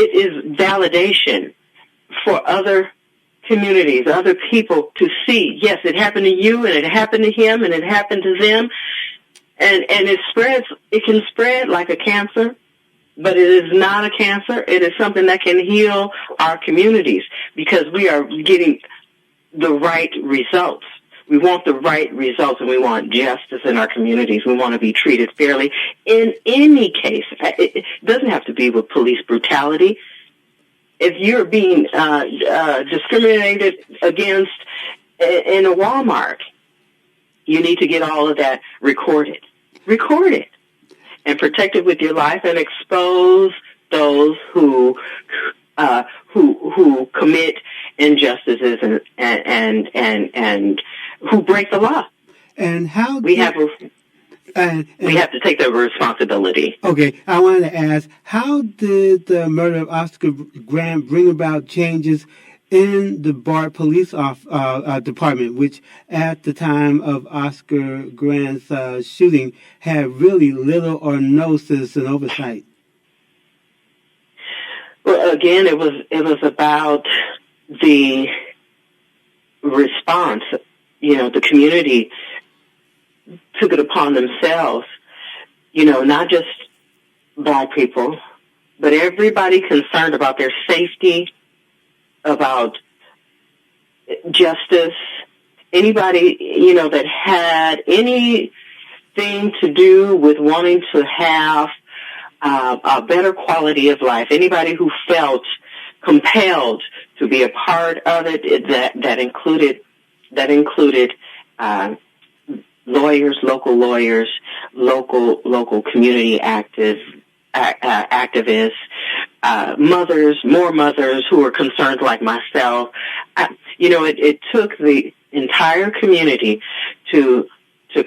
it is validation for other communities, other people to see, yes, it happened to you, and it happened to him, and it happened to them, and it can spread like a cancer, but it is not a cancer. It is something that can heal our communities because we are getting the right results. We want the right results, and we want justice in our communities. We want to be treated fairly in any case. It doesn't have to be with police brutality. If you're being discriminated against in a Walmart, you need to get all of that recorded. Record it and protect it with your life, and expose those who commit injustices and who break the law. And how we have to take the responsibility. Okay, I wanted to ask, how did the murder of Oscar Grant bring about changes in the BART Police Department, which at the time of Oscar Grant's shooting had really little or no citizen oversight? Well, again, it was about the response. You know, the community took it upon themselves, you know, not just Black people, but everybody concerned about their safety, about justice, anybody, you know, that had anything to do with wanting to have a better quality of life, anybody who felt compelled to be a part of it, that included lawyers, local community activists, more mothers who were concerned like myself. It took the entire community to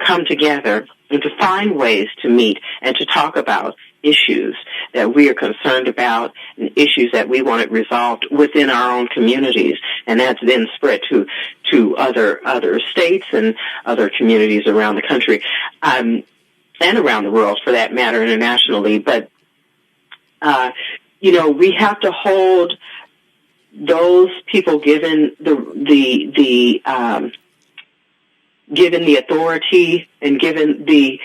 come together and to find ways to meet and to talk about issues that we are concerned about and issues that we wanted resolved within our own communities. And that's then spread to other states and other communities around the country, and around the world for that matter, internationally. But, we have to hold those people given the authority and given the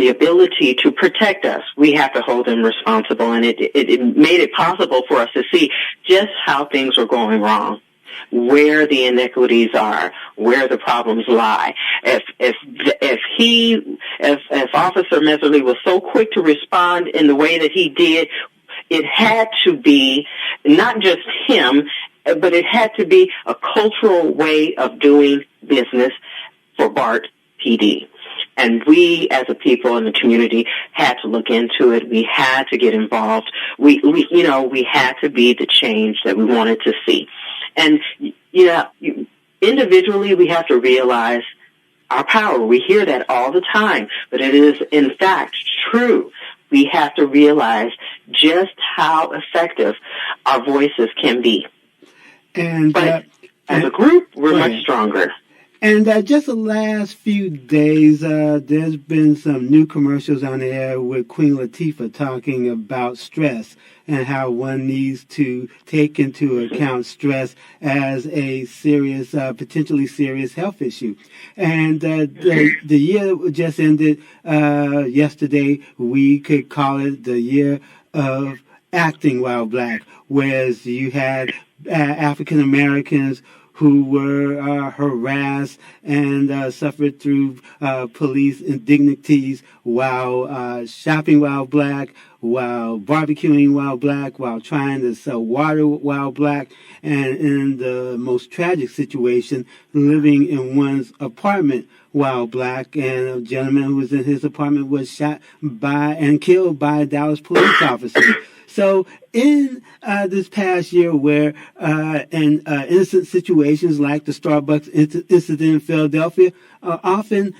ability to protect us. We have to hold them responsible, and it made it possible for us to see just how things were going wrong, where the inequities are, where the problems lie. If Officer Messerly was so quick to respond in the way that he did, it had to be not just him, but it had to be a cultural way of doing business for BART PD. And we, as a people in the community, had to look into it. We had to get involved. We had to be the change that we wanted to see. And, individually, we have to realize our power. We hear that all the time, but it is, in fact, true. We have to realize just how effective our voices can be. But as a group, we're much stronger. And just the last few days, there's been some new commercials on the air with Queen Latifah talking about stress and how one needs to take into account stress as a serious, potentially serious health issue. And the year just ended yesterday. We could call it the year of acting while Black, whereas you had African Americans who were harassed and suffered through police indignities while shopping while Black, while barbecuing while Black, while trying to sell water while Black, and in the most tragic situation, living in one's apartment while Black. And a gentleman who was in his apartment was shot by and killed by a Dallas police officer. So in this past year where in innocent situations like the Starbucks incident in Philadelphia, often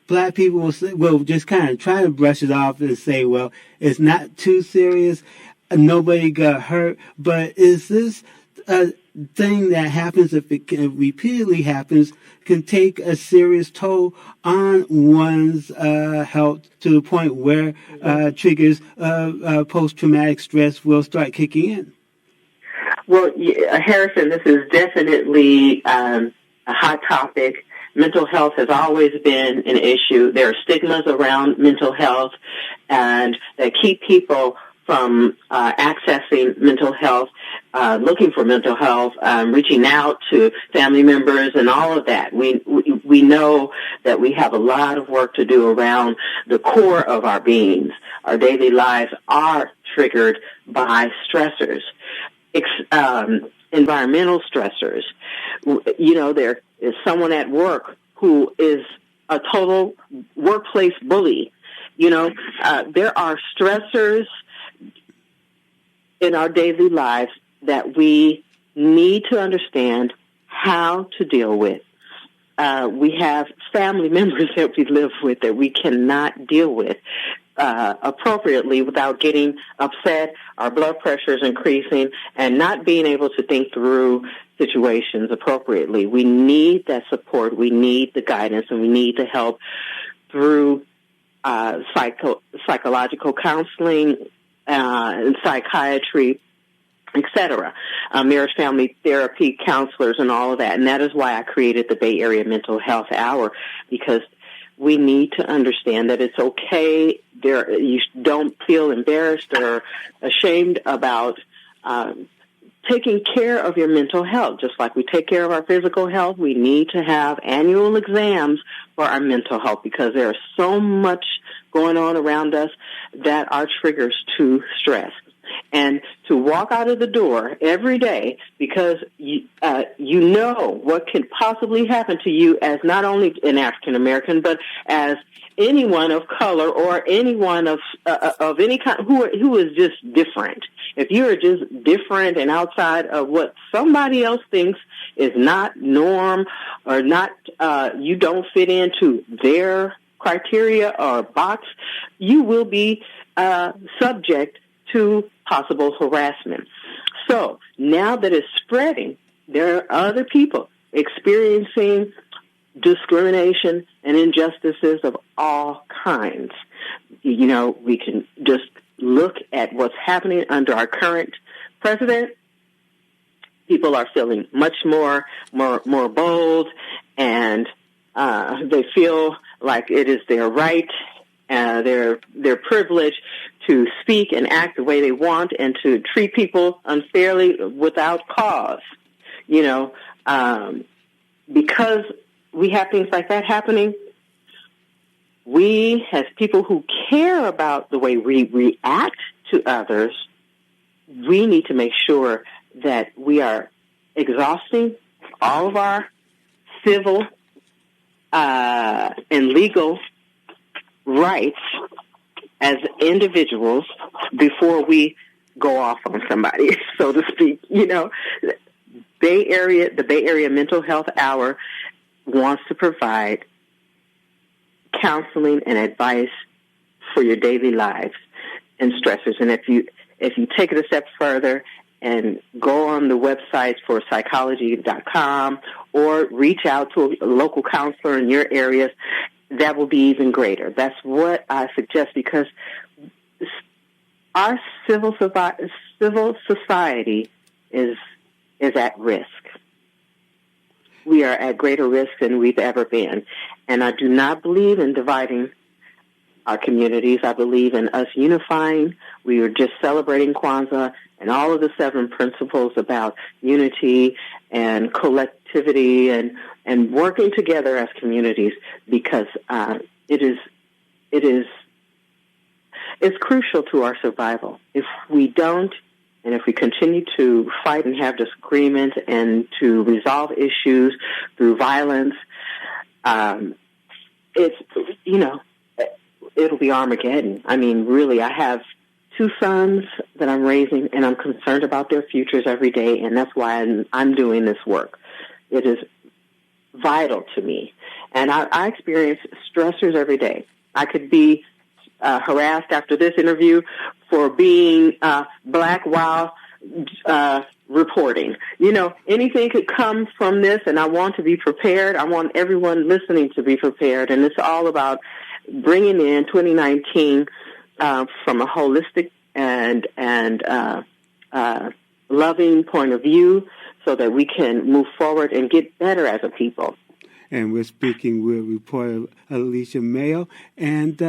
Black people will just kind of try to brush it off and say, well, it's not too serious, nobody got hurt. But is this thing that happens, if it repeatedly happens, can take a serious toll on one's health to the point where triggers post-traumatic stress will start kicking in. Well, Harrison, this is definitely a hot topic. Mental health has always been an issue. There are stigmas around mental health and that keep people from accessing mental health, looking for mental health, reaching out to family members and all of that. We know that we have a lot of work to do around the core of our beings. Our daily lives are triggered by stressors, environmental stressors. There is someone at work who is a total workplace bully. There are stressors in our daily lives that we need to understand how to deal with. We have family members that we live with that we cannot deal with appropriately without getting upset, our blood pressure is increasing, and not being able to think through situations appropriately. We need that support, we need the guidance, and we need the help through psychological counseling, and psychiatry, etc., marriage family therapy counselors and all of that. And that is why I created the Bay Area Mental Health Hour, because we need to understand that it's okay. You don't feel embarrassed or ashamed about taking care of your mental health. Just like we take care of our physical health, we need to have annual exams for our mental health, because there is so much going on around us that are triggers to stress. And to walk out of the door every day because you know what can possibly happen to you as not only an African American, but as anyone of color or anyone of any kind who is just different. If you are just different and outside of what somebody else thinks is not norm or not, you don't fit into their criteria or box, you will be subject to possible harassment. So now that it's spreading, there are other people experiencing discrimination and injustices of all kinds. We can just look at what's happening under our current president. People are feeling much more bold, and they feel like it is their right, their privilege to speak and act the way they want and to treat people unfairly without cause. Because we have things like that happening, we, as people who care about the way we react to others, we need to make sure that we are exhausting all of our civil and legal rights as individuals before we go off on somebody, so to speak. The Bay Area Mental Health Hour wants to provide counseling and advice for your daily lives and stressors. And if you take it a step further and go on the website for psychology.com or reach out to a local counselor in your areas, that will be even greater. That's what I suggest, because our civil society is at risk. We are at greater risk than we've ever been. And I do not believe in dividing our communities. I believe in us unifying. We were just celebrating Kwanzaa and all of the 7 principles about unity and collectivity and working together as communities, because it's crucial to our survival. If we don't, and if we continue to fight and have disagreement and to resolve issues through violence, it'll be Armageddon. I mean, really, I have 2 sons that I'm raising, and I'm concerned about their futures every day, and that's why I'm doing this work. It is vital to me. And I experience stressors every day. I could be harassed after this interview for being black while reporting. Anything could come from this, and I want to be prepared. I want everyone listening to be prepared, and it's all about bringing in 2019 from a holistic and loving point of view, so that we can move forward and get better as a people. And we're speaking with reporter Alicia Mayo, and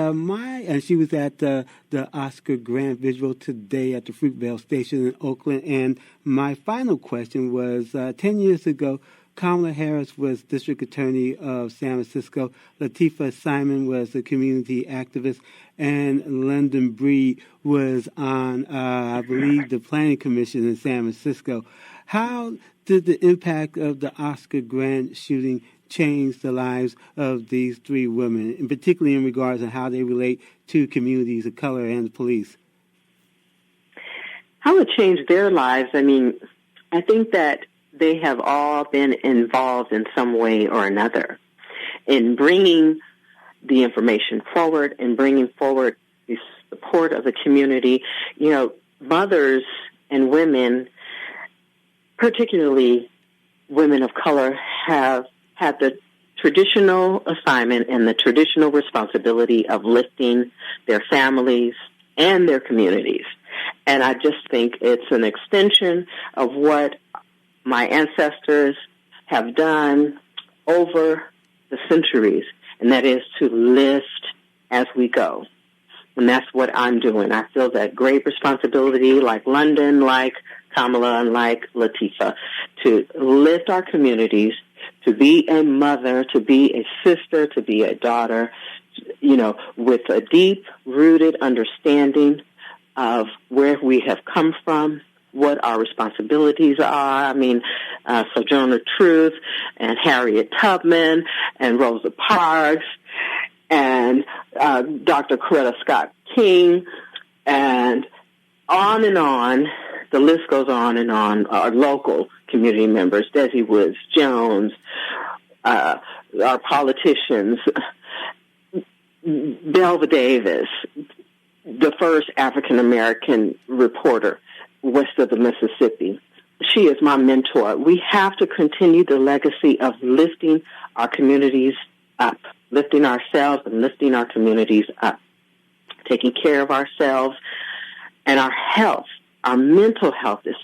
she was at the Oscar Grant Visual today at the Fruitvale Station in Oakland. And my final question was, 10 years ago, Kamala Harris was district attorney of San Francisco. Latifah Simon was a community activist, and London Breed was on, I believe, the Planning Commission in San Francisco. How did the impact of the Oscar Grant shooting change the lives of these three women, and particularly in regards to how they relate to communities of color and the police? How it changed their lives? I mean, I think that they have all been involved in some way or another in bringing the information forward and bringing forward the support of the community. Mothers and women, particularly women of color, have had the traditional assignment and the traditional responsibility of lifting their families and their communities. And I just think it's an extension of what my ancestors have done over the centuries, and that is to lift as we go. And that's what I'm doing. I feel that great responsibility, like London, like Kamala, and like Latifah, to lift our communities, to be a mother, to be a sister, to be a daughter, with a deep-rooted understanding of where we have come from, what our responsibilities are. I mean, Sojourner Truth and Harriet Tubman and Rosa Parks and Dr. Coretta Scott King, and on. The list goes on and on. Our local community members, Desi Woods Jones, our politicians, Belva Davis, the first African-American reporter west of the Mississippi. She is my mentor. We have to continue the legacy of lifting our communities up, lifting ourselves and lifting our communities up, taking care of ourselves and our health. Our mental health is